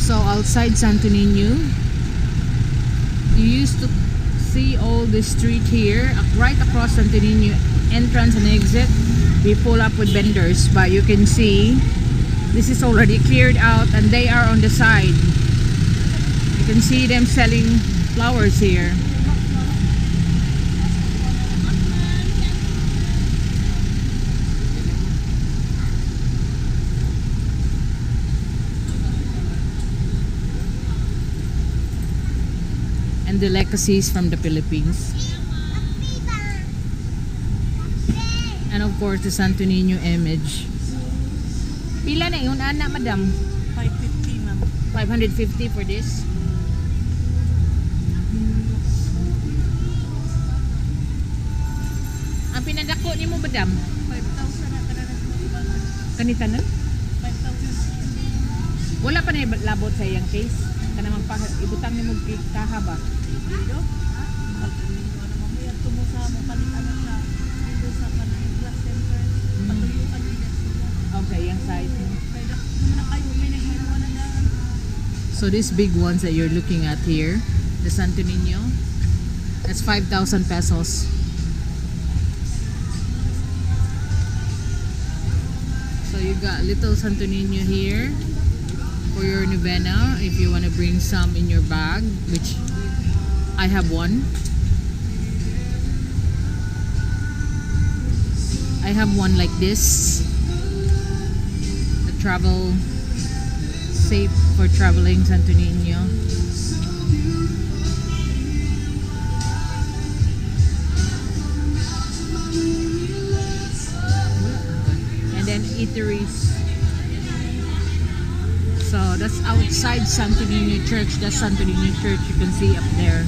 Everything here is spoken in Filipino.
So outside Santo Nino, you used to see all the street here, right across Santo Nino entrance and exit. We pull up with vendors, but you can see this is already cleared out and they are on the side. You can see them selling flowers here. And delicacies from the Philippines. And of course the Santo Nino image. Pila na yun, ana, madam? 550, ma'am. 550 for this. Ang pinadako ni mo, madam? 5,000 na kada nagtutuban. Kanita na? 5,000. Wala pa na labot sa iyang case? Kanamang ibutang ni mo kaha ba? Dito? Ha? Magpapilido. Ano mamaya tumusa mo, palitan na siya. Dito sa kanang glass center. Patuyukan nila sila. Okay, yung size mo. Kaya naman na kayo, may naghiwa na daan. So these big ones that you're looking at here, the Santo Nino, that's 5,000 pesos. So you got little Santo Nino here for your novena if you want to bring some in your bag, which I have one. I have one like this. The travel safe for traveling Santo Nino. And then eateries. So that's outside Santo Nino Church. That's Santo Nino Church, you can see up there.